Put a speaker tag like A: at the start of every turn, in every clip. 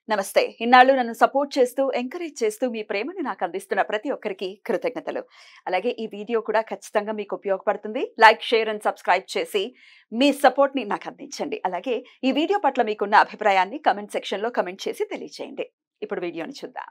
A: నమస్తే. ఇన్నాళ్ళు నన్ను సపోర్ట్ చేస్తూ, ఎంకరేజ్ చేస్తూ మీ ప్రేమని నాకు అందిస్తున్న ప్రతి ఒక్కరికి కృతజ్ఞతలు. అలాగే ఈ వీడియో కూడా ఖచ్చితంగా మీకు ఉపయోగపడుతుంది. లైక్, షేర్ అండ్ సబ్స్క్రైబ్ చేసి మీ సపోర్ట్‌ని నాకు అందించండి. అలాగే ఈ వీడియో పట్ల మీకున్న అభిప్రాయాన్ని కామెంట్ సెక్షన్‌లో కామెంట్ చేసి తెలియజేయండి. ఇప్పుడు వీడియోని చూద్దాం.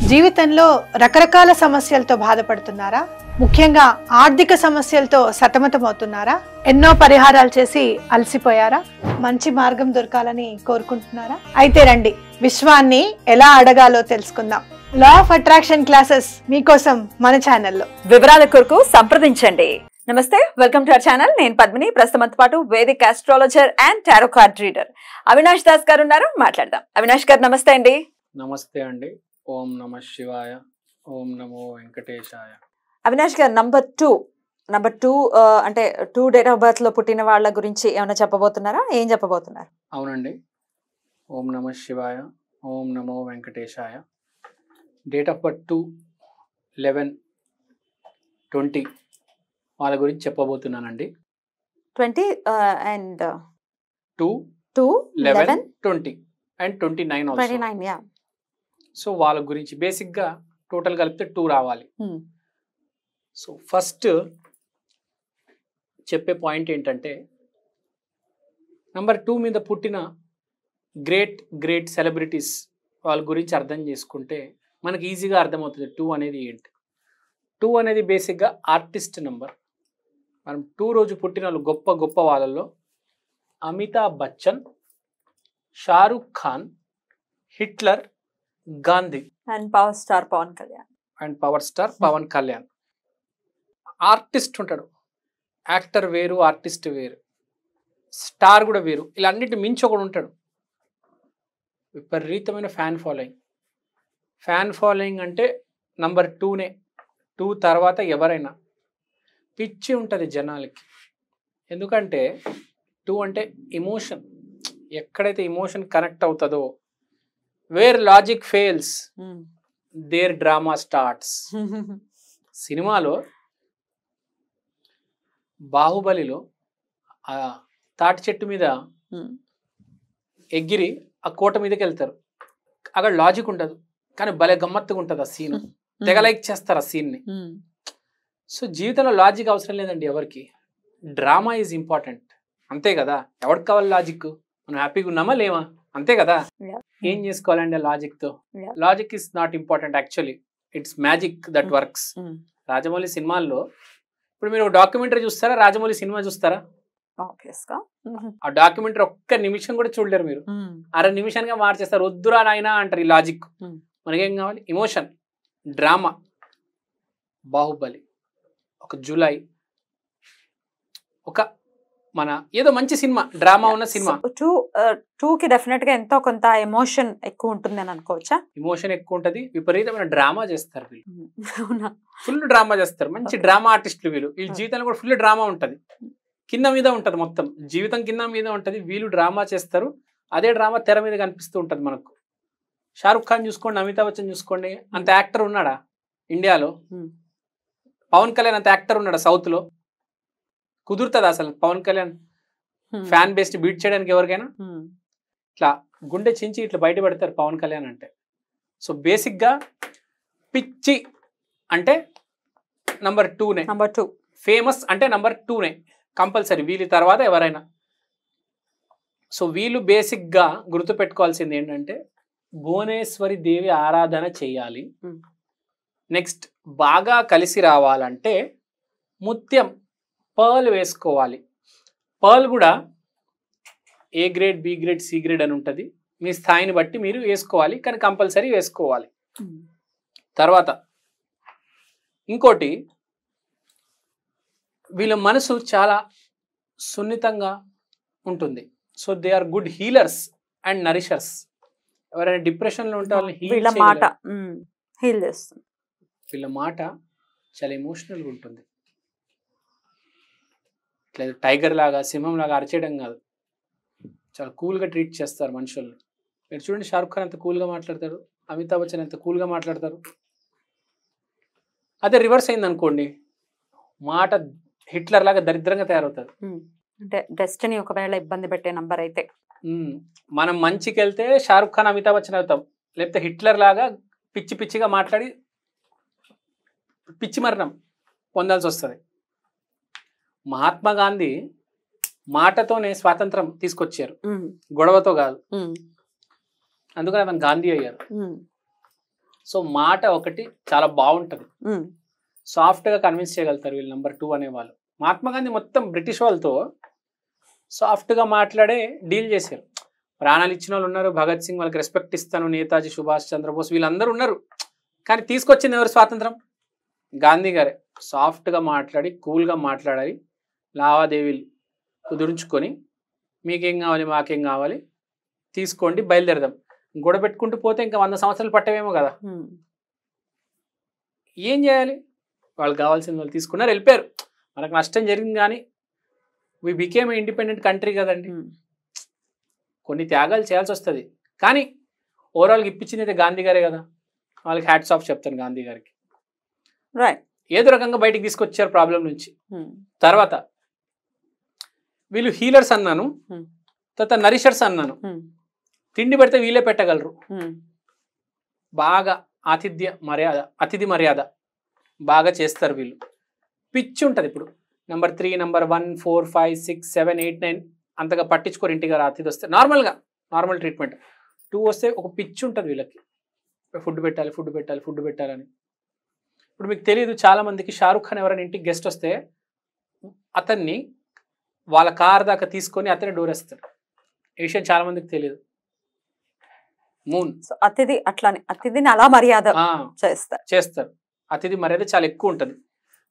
B: జీవితంలో రకరకాల సమస్యలతో బాధపడుతున్నారా? ముఖ్యంగా ఆర్థిక సమస్యలతో సతమతమవుతున్నారా? ఎన్నో పరిహారాలు చేసి అలసిపోయారా? మంచి మార్గం దొరకాలని కోరుకుంటున్నారా? అయితే రండి, విశ్వాన్ని ఎలా అడగాలో తెలుసుకుందాం. లా ఆఫ్ అట్రాక్షన్ క్లాసెస్ మీకోసం మన ఛానల్లో.
A: వివరాల కొరకు సంప్రదించండి. నమస్తే, వెల్కమ్ టు అవర్ ఛానల్. నేను పద్మిని. ప్రస్తుతంతో పాటు Vedic astrologer and tarot card reader Avinash Das గారు ఉన్నారు. మాట్లాడదాం. అవినాష్ గారు నమస్తే అండి.
C: నమస్తే అండి. ఓం నమ శివాయ, ఓం నమో వెంకటేశాయ.
A: అవినాష్ గారు, నంబర్ టూ అంటే 2 డేట్ ఆఫ్ బర్త్ లో పుట్టిన వాళ్ళ గురించి ఏమైనా చెప్పబోతున్నారా? ఏం చెప్పబోతున్నారు?
C: అవునండి. ఓం నమ శివాయ, ఓం నమో వెంకటేశాయ. డేట్ ఆఫ్ బర్త్ 2/11/20 వాళ్ళ గురించి చెప్పబోతున్నానండి.
A: 20 and
C: 2/11/20 and 29 also.
A: 29, yeah.
C: So వాళ్ళ గురించి బేసిక్గా టోటల్ కలిపితే 2 రావాలి. సో ఫస్ట్ చెప్పే పాయింట్ ఏంటంటే, నంబర్ 2 మీద పుట్టిన గ్రేట్ సెలబ్రిటీస్ వాళ్ళ గురించి అర్థం చేసుకుంటే మనకి ఈజీగా అర్థమవుతుంది 2 అనేది ఏంటి. 2 అనేది బేసిక్గా ఆర్టిస్ట్ నెంబర్. మనం 2 రోజు పుట్టిన వాళ్ళు గొప్ప వాళ్ళల్లో Amitabh Bachchan, Shahrukh Khan, Hitler, Gandhi
A: and power star Pawan Kalyan. Artist ఉంటాడు. యాక్టర్ వేరు, ఆర్టిస్ట్ వేరు, స్టార్ కూడా వేరు. ఇలా అన్నిటి మించి ఒకడు ఉంటాడు. విపరీతమైన ఫ్యాన్ ఫాలోయింగ్ అంటే నంబర్ 2నే. 2 తర్వాత ఎవరైనా పిచ్చి ఉంటుంది జనాలకి. ఎందుకంటే 2 అంటే ఇమోషన్. ఎక్కడైతే ఇమోషన్ కనెక్ట్ అవుతుందో, where logic fails there drama starts. సినిమాలో బాహుబలిలో ఆ తాటి చెట్టు మీద ఎగిరి ఆ కోట మీదకి వెళ్తారు. అక్కడ లాజిక్ ఉండదు, కానీ భలే గమ్మత్తుగా ఉంటుంది ఆ సీన్. తెగ లైక్ చేస్తారు ఆ సీన్ని. సో జీవితంలో లాజిక్ అవసరం లేదండి ఎవరికి. డ్రామా ఈజ్ ఇంపార్టెంట్, అంతే కదా. ఎవరికి కావాలి లాజిక్? మనం హ్యాపీగా ఉన్నామా లేవా, అంతే కదా. ఏం చేసుకోవాలండి ఆ లాజిక్తో? Logic is not important actually, it's magic that works. Rajamouli సినిమాల్లో ఇప్పుడు మీరు డాక్యుమెంటరీ చూస్తారా, రాజమౌళి సినిమా చూస్తారా? ఆ డాక్యుమెంటరీ ఒక్క నిమిషం కూడా చూడలేరు మీరు. 1/2 నిమిషానిగా మార్చేస్తారు. వద్దురా నాయనా అంటారు. ఈ లాజిక్. మనకేం కావాలి? Emotion, drama. బాహుబలి, ఒక జూలై, ఒక మన ఏదో మంచి సినిమా, డ్రామా ఉన్న సినిమా. 2కి డెఫినెట్ గా ఎంతో కొంత ఎమోషన్ ఎక్కువ ఉంటుంది అని అనుకోవచ్చా?
C: ఎమోషన్ ఎక్కువ ఉంటది, విపరీతమైన డ్రామా చేస్తారు వీళ్ళు. ఫుల్ డ్రామా చేస్తారు. మంచి డ్రామా ఆర్టిస్టులు వీళ్ళు. వీళ్ళ జీవితంలో కూడా ఫుల్ డ్రామా ఉంటది. కింద మీద ఉంటది, మొత్తం జీవితం కింద మీద ఉంటది. వీళ్ళు డ్రామా చేస్తారు. అదే డ్రామా తెర మీద కనిపిస్తూ ఉంటది మనకు. షారుఖ్ ఖాన్ చూసుకోండి, అమితాబ్ బచ్చన్ చూసుకోండి, అంత యాక్టర్ ఉన్నాడా ఇండియాలో? పవన్ కళ్యాణ్ అంత యాక్టర్ ఉన్నాడా సౌత్ లో? కుదురుతుంది అసలు Pawan Kalyan fan base beat చేయడానికి ఎవరికైనా? ఇట్లా గుండె చించి ఇట్లా బయట పెడతారు పవన్ కళ్యాణ్ అంటే. సో బేసిక్ గా పిచ్చి అంటే నంబర్ 2నే. ఫేమస్ అంటే నంబర్ 2నే కంపల్సరీ. వీళ్ళ తర్వాత ఎవరైనా. సో వీళ్ళు బేసిక్ గా గుర్తు పెట్టుకోవాల్సింది ఏంటంటే, భువనేశ్వరి దేవి ఆరాధన చేయాలి. నెక్స్ట్ బాగా కలిసి రావాలంటే ముత్యం, పర్ల్ వేసుకోవాలి. పర్ల్ కూడా A grade, B grade, C grade అని ఉంటుంది. మీ స్థాయిని బట్టి మీరు వేసుకోవాలి, కానీ కంపల్సరీ వేసుకోవాలి. తర్వాత ఇంకోటి, వీళ్ళ మనసు చాలా సున్నితంగా ఉంటుంది. So they are good healers and nourishers. ఎవరైనా డిప్రెషన్లో ఉంటే వాళ్ళని వీళ్ళ మాట చాలా ఎమోషనల్గా ఉంటుంది. ఇట్లా టైగర్ లాగా, సింహం లాగా అరిచేయడం కాదు, చాలా కూల్గా ట్రీట్ చేస్తారు మనుషుల్ని. మీరు చూడండి, షారుఖ్ ఖాన్ ఎంత కూల్గా మాట్లాడతారు, అమితాబ్ బచ్చన్ ఎంత కూల్గా మాట్లాడతారు. అదే రివర్స్ అయింది అనుకోండి, మాట హిట్లర్ లాగా దరిద్రంగా తయారవుతుంది.
A: అంటే డెస్టినీ ఒకవేళ ఇబ్బంది పెట్టే నంబర్ అయితే మనం మంచికి వెళ్తే షారుఖ్ ఖాన్ అమితాబ్ బచ్చన్ అవుతాం, లేకపోతే హిట్లర్ లాగా పిచ్చి పిచ్చిగా మాట్లాడి పిచ్చి మరణం పొందాల్సి వస్తుంది. మహాత్మా గాంధీ మాటతోనే స్వాతంత్రం తీసుకొచ్చారు, గొడవతో కాదు. అందుకని అతను గాంధీ అయ్యారు. సో మాట ఒకటి చాలా బాగుంటది, సాఫ్ట్ గా కన్విన్స్ చేయగలుగుతారు వీళ్ళు నెంబర్ 2 అనేవాళ్ళు. మహాత్మా గాంధీ మొత్తం బ్రిటిష్ వాళ్ళతో సాఫ్ట్ గా మాట్లాడే డీల్ చేశారు. ప్రాణాలు ఇచ్చిన వాళ్ళు ఉన్నారు, భగత్ సింగ్ వాళ్ళకి రెస్పెక్ట్ ఇస్తాను, నేతాజీ సుభాష్ చంద్రబోస్ వీళ్ళందరూ ఉన్నారు. కానీ తీసుకొచ్చింది ఎవరు స్వాతంత్రం? గాంధీ గారే. సాఫ్ట్ గా మాట్లాడి కూల్ గా మాట్లాడాలి, లావాదేవీలు కుదుర్చుకొని మీకేం కావాలి మాకేం కావాలి తీసుకోండి బయలుదేరదాం. గొడవ పెట్టుకుంటూ పోతే ఇంకా 100 సంవత్సరాలు పట్టవేమో కదా. ఏం చేయాలి? వాళ్ళు కావాల్సిన వాళ్ళు తీసుకున్నారు, వెళ్ళిపోయారు. మనకు నష్టం జరిగింది కానీ వి బికేమ్ ఇండిపెండెంట్ కంట్రీ కదండి. కొన్ని త్యాగాలు చేయాల్సి వస్తుంది, కానీ ఓవరాల్గా ఇప్పించింది అయితే గాంధీ గారే కదా. వాళ్ళకి హ్యాట్స్ ఆఫ్ చెప్తాను గాంధీ గారికి. ఏదో రకంగా బయటికి తీసుకొచ్చారు ప్రాబ్లం నుంచి. తర్వాత వీళ్ళు హీలర్స్ అన్నాను, తర్వాత నరిషర్స్ అన్నాను. తిండి పెడితే వీళ్ళే పెట్టగలరు, బాగా అతిథి మర్యాద బాగా చేస్తారు వీళ్ళు. పిచ్చి ఉంటుంది. ఇప్పుడు నెంబర్ 3, నెంబర్ 1, 4, 5, 6, 7, 8, 9 అంతగా పట్టించుకోరు. ఇంటికి అతిథి వస్తే నార్మల్ ట్రీట్మెంట్. 2 వస్తే ఒక పిచ్చి ఉంటుంది వీళ్ళకి, ఫుడ్ పెట్టాలని. ఇప్పుడు మీకు తెలియదు, చాలా మందికి షారుఖ్ ఖాన్ ఎవరైనా ఇంటికి గెస్ట్ వస్తే అతన్ని వాళ్ళ కార్ దాకా తీసుకొని అతనే డోర్ వేస్తాడు. ఈ విషయం చాలా మందికి తెలియదు.
D: అతిథిని అలా మర్యాద
A: చేస్తారు. అతిథి మర్యాద చాలా ఎక్కువ ఉంటుంది.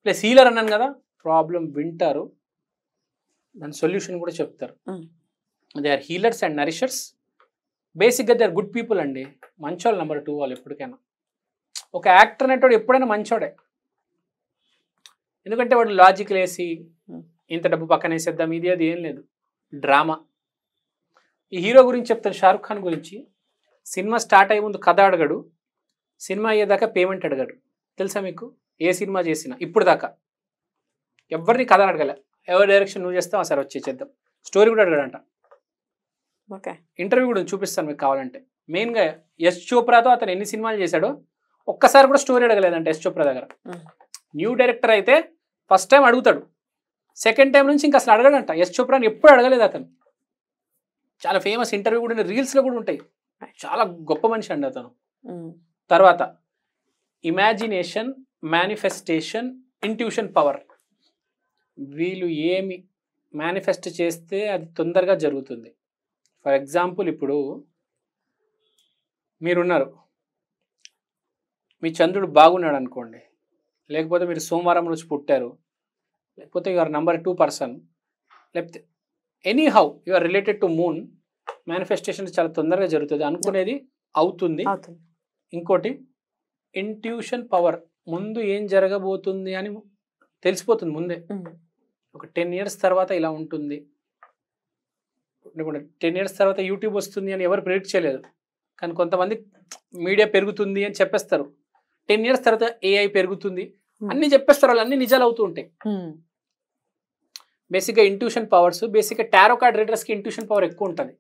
A: ప్లస్ హీలర్ అన్నాను కదా, ప్రాబ్లం వింటారు, దాని సొల్యూషన్ కూడా చెప్తారు. They are healers and nourishers. బేసిక్గా దే ఆర్ గుడ్ పీపుల్ అండి, మంచోళ్ళు నెంబర్ 2 వాళ్ళు ఎప్పటికైనా. ఒక యాక్టర్ అనేటోడు ఎప్పుడైనా మంచోడే, ఎందుకంటే వాడు లాజిక్ వేసి ఇంత డబ్బు పక్కన వేసేద్దాం ఇది అది ఏం లేదు, డ్రామా. ఈ హీరో గురించి చెప్తాను, షారుఖ్ ఖాన్ గురించి. సినిమా స్టార్ట్ అయ్యే ముందు కథ అడగడు, సినిమా అయ్యేదాకా పేమెంట్ అడగడు. తెలుసా మీకు? ఏ సినిమా చేసినా ఇప్పుడు దాకా ఎవరిని కథ అడగలే. ఎవరి డైరెక్షన్ నువ్వు చేస్తావు సరే వచ్చి చేద్దాం. స్టోరీ కూడా అడగడంట. ఇంటర్వ్యూ కూడా చూపిస్తాను మీకు కావాలంటే. మెయిన్గా యశ్ చోప్రాతో అతను ఎన్ని సినిమాలు చేశాడో ఒక్కసారి కూడా స్టోరీ అడగలేదంట యశ్ చోప్రా దగ్గర. న్యూ డైరెక్టర్ అయితే ఫస్ట్ టైం అడుగుతాడు, సెకండ్ టైం నుంచి ఇంకా అసలు అడగడంట. యశ్ చోప్రాని ఎప్పుడు అడగలేదు అతను. చాలా ఫేమస్ ఇంటర్వ్యూ కూడా రీల్స్లో కూడా ఉంటాయి. చాలా గొప్ప మనిషి అండి అతను. తర్వాత ఇమాజినేషన్, మేనిఫెస్టేషన్, ఇంట్యూషన్ పవర్. వీళ్ళు ఏమి మేనిఫెస్ట్ చేస్తే అది తొందరగా జరుగుతుంది. ఫర్ ఎగ్జాంపుల్, ఇప్పుడు మీరున్నారు, మీ చంద్రుడు బాగున్నాడు అనుకోండి, లేకపోతే మీరు సోమవారం రోజు పుట్టారు, లేకపోతే యువర్ నెంబర్ 2 పర్సన్, లేకపోతే any how you are related to moon, manifestation చాలా తొందరగా జరుగుతుంది. అనుకునేది అవుతుంది. ఇంకోటి ఇంట్యూషన్ పవర్, ముందు ఏం జరగబోతుంది అని తెలిసిపోతుంది ముందే. ఒక 10 years తర్వాత ఇలా ఉంటుంది, 10 years తర్వాత యూట్యూబ్ వస్తుంది అని ఎవరు ప్రిడిక్ట్ చేయలేదు. కానీ కొంతమంది మీడియా పెరుగుతుంది అని చెప్పేస్తారు. 10 years తర్వాత AI పెరుగుతుంది అన్ని చెప్పేస్తారు. వాళ్ళు అన్ని నిజాలు అవుతూ ఉంటాయి. బేసిక్గా ఇంట్యూషన్ పవర్స్, బేసిక్గా టారో కార్డ్ రీడర్స్కి ఇంట్యూషన్ పవర్ ఎక్కువ ఉంటుంది.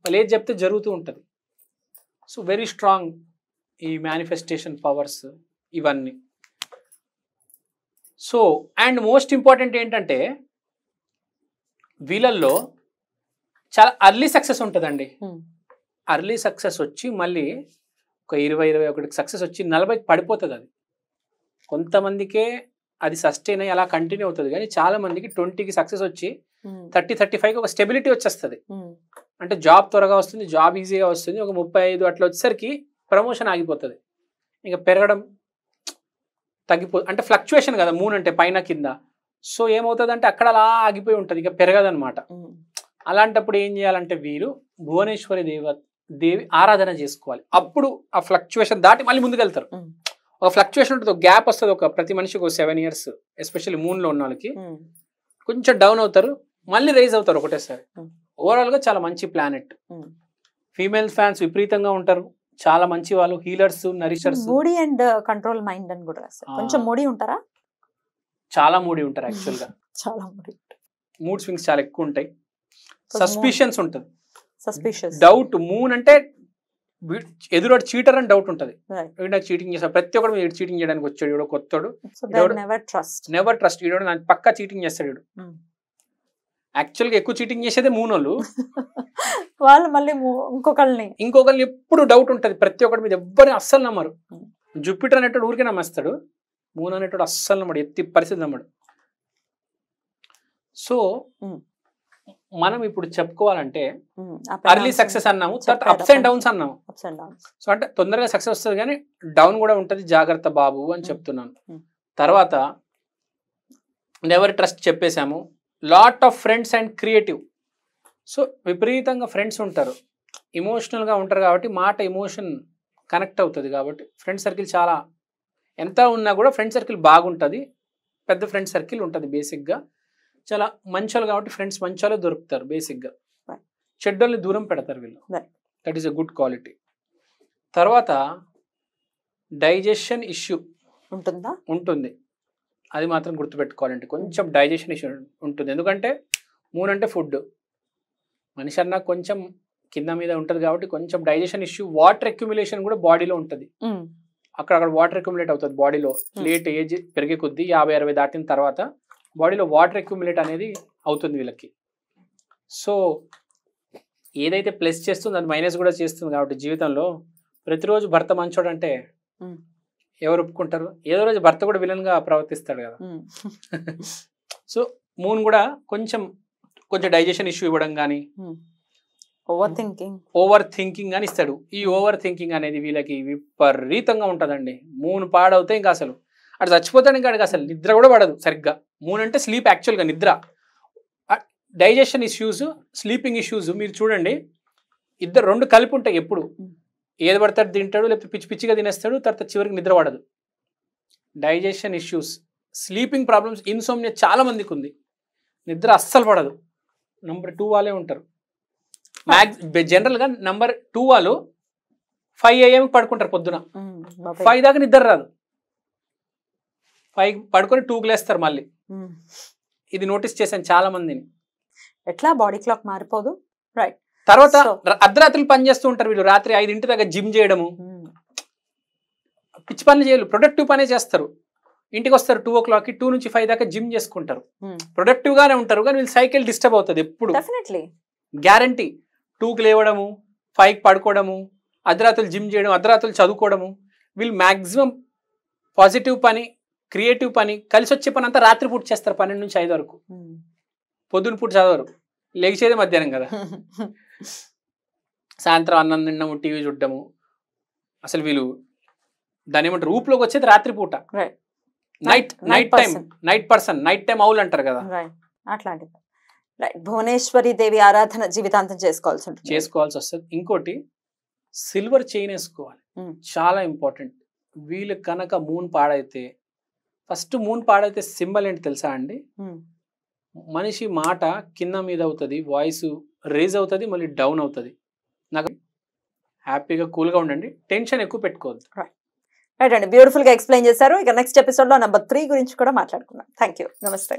A: వాళ్ళు ఏది చెప్తే జరుగుతూ ఉంటుంది. సో వెరీ స్ట్రాంగ్ ఈ మేనిఫెస్టేషన్ పవర్స్ ఇవన్నీ. సో అండ్ మోస్ట్ ఇంపార్టెంట్ ఏంటంటే వీళ్ళల్లో చాలా అర్లీ సక్సెస్ ఉంటుందండి. అర్లీ సక్సెస్ వచ్చి మళ్ళీ ఒక 20-21 సక్సెస్ వచ్చి 40కి పడిపోతుంది. అది కొంతమందికే అది సస్టైన్ అయ్యి అలా కంటిన్యూ అవుతుంది. కానీ చాలా మందికి 20కి సక్సెస్ వచ్చి 30-35కి ఒక స్టెబిలిటీ వచ్చేస్తుంది. అంటే జాబ్ త్వరగా వస్తుంది, జాబ్ ఈజీగా వస్తుంది. ఒక 35 అట్లా వచ్చేసరికి ప్రమోషన్ ఆగిపోతుంది, ఇంకా పెరగడం అంటే ఫ్లక్చుయేషన్ కదా మూన్ అంటే పైన కింద. సో ఏమవుతుంది అంటే అక్కడ అలా ఆగిపోయి ఉంటుంది, ఇక పెరగదనమాట. అలాంటప్పుడు ఏం చేయాలంటే వీరు భువనేశ్వరి దేవి ఆరాధన చేసుకోవాలి. అప్పుడు ఆ ఫ్లక్చుయేషన్ దాటి మళ్ళీ ముందుకెళ్తారు. ఒక ఫ్లక్చుయేషన్ ఉంటుంది, ఒక గ్యాప్ వస్తుంది, ఒక ప్రతి మనిషికి ఒక 7 years, ఎస్పెషల్లీ మూన్లో ఉన్న వాళ్ళకి కొంచెం డౌన్ అవుతారు, మళ్ళీ రైజ్ అవుతారు ఒకటేసారి. ఓవరాల్గా చాలా మంచి ప్లానెట్. ఫీమేల్ ఫ్యాన్స్ విపరీతంగా ఉంటారు, చాలా మంచి వాళ్ళు, healers, nourishers.
D: Moody and control mind అని కూడా రాస్తారు. కొంచెం మూడీ ఉంటారా?
A: చాలా మూడీ ఉంటారు యాక్చువల్గా.
D: చాలా మూడీ,
A: మూడ్ స్వింగ్స్ చాలా ఎక్కువ ఉంటాయి. సస్పిషన్స్ ఉంటుంది.
D: సస్పిషియస్.
C: డౌట్. మూన్ అంటే ఎదురు చీటర్ అని డౌట్ ఉంటుంది.
D: Right.
C: నాకు చీటింగ్ చేస్తాడు, ప్రతి ఒక్కడు వీడు చీటింగ్ చేయడానికి వచ్చాడు, వీడు కొత్తడు,
D: So they never trust.
C: Never trust, వీడు నాకు పక్కా చీటింగ్ చేస్తాడు వీడు. యాక్చువల్గా ఎక్కువ చీటింగ్ చేసేదే మూన్ వాళ్ళు.
D: వాళ్ళు మళ్ళీ ఇంకొకరిని
C: ఎప్పుడు డౌట్ ఉంటుంది ప్రతి ఒక్కటి మీద, ఎవ్వరిని అస్సలు నమ్మరు. జూపిటర్ అనేటోడు ఊరికే నమ్మేస్తాడు, మూన్ అనేటోడు అస్సలు నమ్మడు, ఎత్తి పరిస్థితి నమ్మడు. సో మనం ఇప్పుడు చెప్పుకోవాలంటే అర్లీ సక్సెస్ అన్నాము, తర్వాత అప్స్ అండ్ డౌన్స్ అన్నాము. సో అంటే తొందరగా సక్సెస్ వస్తుంది కానీ డౌన్ కూడా ఉంటుంది, జాగ్రత్త బాబు అని చెప్తున్నాను. తర్వాత నెవర్ ట్రస్ట్ చెప్పేశాము. Lot of friends and creative. So విపరీతంగా ఫ్రెండ్స్ ఉంటారు, ఇమోషనల్గా ఉంటారు కాబట్టి మాట ఎమోషన్ కనెక్ట్ అవుతుంది కాబట్టి ఫ్రెండ్ సర్కిల్ చాలా ఎంత ఉన్నా కూడా ఫ్రెండ్ సర్కిల్ బాగుంటుంది, పెద్ద ఫ్రెండ్ సర్కిల్ ఉంటుంది. బేసిక్గా చాలా మంచోళ్ళు కాబట్టి ఫ్రెండ్స్ మంచోళ్ళే దొరుకుతారు. బేసిక్గా చెడ్డోళ్ళని దూరం పెడతారు వీళ్ళు. That is a good quality. తర్వాత డైజెషన్ ఇష్యూ ఉంటుంది, అది మాత్రం గుర్తుపెట్టుకోవాలంటే కొంచెం డైజెషన్ ఇష్యూ ఉంటుంది. ఎందుకంటే మూన్ అంటే ఫుడ్, మనిషి అన్నా కొంచెం కింద మీద ఉంటుంది కాబట్టి కొంచెం డైజెషన్ ఇష్యూ. వాటర్ అక్యుములేషన్ కూడా బాడీలో ఉంటుంది, అక్కడ వాటర్ అక్యుములేట్ అవుతుంది బాడీలో. లేట్ ఏజ్ పెరిగే కొద్దీ 50-60 దాటిన తర్వాత బాడీలో వాటర్ అక్యుములేట్ అనేది అవుతుంది వీళ్ళకి. సో ఏదైతే ప్లస్ చేస్తుందో అది మైనస్ కూడా చేస్తుంది కాబట్టి జీవితంలో ప్రతిరోజు భర్త మంచోడు అంటే ఎవరు ఒప్పుకుంటారు? ఏదో రోజు భర్త కూడా విలన్గా ప్రవర్తిస్తాడు కదా. సో మూన్ కూడా కొంచెం డైజెషన్ ఇష్యూ ఇవ్వడం కానీ, ఓవర్ థింకింగ్ అని ఇస్తాడు. ఈ ఓవర్ థింకింగ్ అనేది వీళ్ళకి విపరీతంగా ఉంటుందండి. మూన్ పాడవుతే ఇంకా అసలు అటు చచ్చిపోతాడు, ఇంకా అడిగి అసలు నిద్ర కూడా పడదు సరిగ్గా. మూన్ అంటే స్లీప్, యాక్చువల్గా నిద్ర. డైజెషన్ ఇష్యూస్, స్లీపింగ్ ఇష్యూస్ మీరు చూడండి, రెండు కలిపి ఉంటాయి. ఎప్పుడు ఏది పడతాడు తింటాడు, లేకపోతే పిచ్చి పిచ్చిగా తినేస్తాడు, తర్వాత చివరికి నిద్ర పడదు. Digestion issues, sleeping problems, insomnia చాలా మందికి ఉంది, నిద్ర అస్సలు పడదు. నంబర్ 2 వాళ్ళే ఉంటారు జనరల్గా. నంబర్ 2 వాళ్ళు 5 AM పడుకుంటారు పొద్దున, 5 దాకా నిద్ర రాదు. 5 పడుకొని 2 లేస్తారు మళ్ళీ. ఇది నోటీస్ చేశాను చాలా మందిని.
D: ఎట్లా బాడీ క్లాక్ మారిపోదు. రైట్.
C: తర్వాత అర్ధరాత్రులు పని చేస్తూ ఉంటారు వీళ్ళు, రాత్రి 5 దాకా జిమ్ చేయడము, పిచ్చి పనులు చేయరు, ప్రొడక్టివ్ పనే చేస్తారు. ఇంటికి వస్తారు 2 o'clockకి, 2 నుంచి 5 దాకా జిమ్ చేసుకుంటారు, ప్రొడక్టివ్ గానే ఉంటారు. కానీ వీళ్ళు సైకిల్ డిస్టర్బ్ అవుతుంది ఎప్పుడు, గ్యారంటీ. 2కి లేవడము, 5కి పడుకోవడము, అర్ధరాత్రులు జిమ్ చేయడం, అర్ధరాత్రులు చదువుకోవడము. వీళ్ళు మ్యాక్సిమం పాజిటివ్ పని, క్రియేటివ్ పని, కలిసి వచ్చే పని అంతా రాత్రి పూట చేస్తారు, 12 నుంచి 5 వరకు. పొద్దున పూట చదవరు, లేచేదే మధ్యాహ్నం కదా. సాయంత్రం అన్నం తినడము, టీవీ చూడడము. అసలు వీళ్ళు దాని ఏమంటారు, ఊపులోకి వచ్చేది రాత్రి పూట. నైట్ పర్సన్, నైట్ టైం అవులు అంటారు కదా,
D: అట్లాంటిది. భువనేశ్వరి దేవి ఆరాధన జీవితాంతం చేసుకోవాల్సి
C: వస్తుంది. ఇంకోటి సిల్వర్ చైన్ వేసుకోవాలి, చాలా ఇంపార్టెంట్. వీళ్ళు కనుక మూన్ పాడైతే, ఫస్ట్ మూన్ పాడైతే సింబల్ ఏంటి తెలుసా అండి? మనిషి మాట కింద మీద అవుతుంది, వాయిస్ రేజ్ అవుతుంది, మళ్ళీ డౌన్ అవుతుంది. నాకు హ్యాపీగా కూల్గా ఉండండి, టెన్షన్ ఎక్కువ పెట్టుకోవద్దు.
D: రైట్ అండి, బ్యూటిఫుల్ గా ఎక్స్ప్లెయిన్ చేశారు. ఇక నెక్స్ట్ ఎపిసోడ్ లో నెంబర్ 3 గురించి కూడా మాట్లాడుకుందాం. థ్యాంక్ యూ, నమస్తే.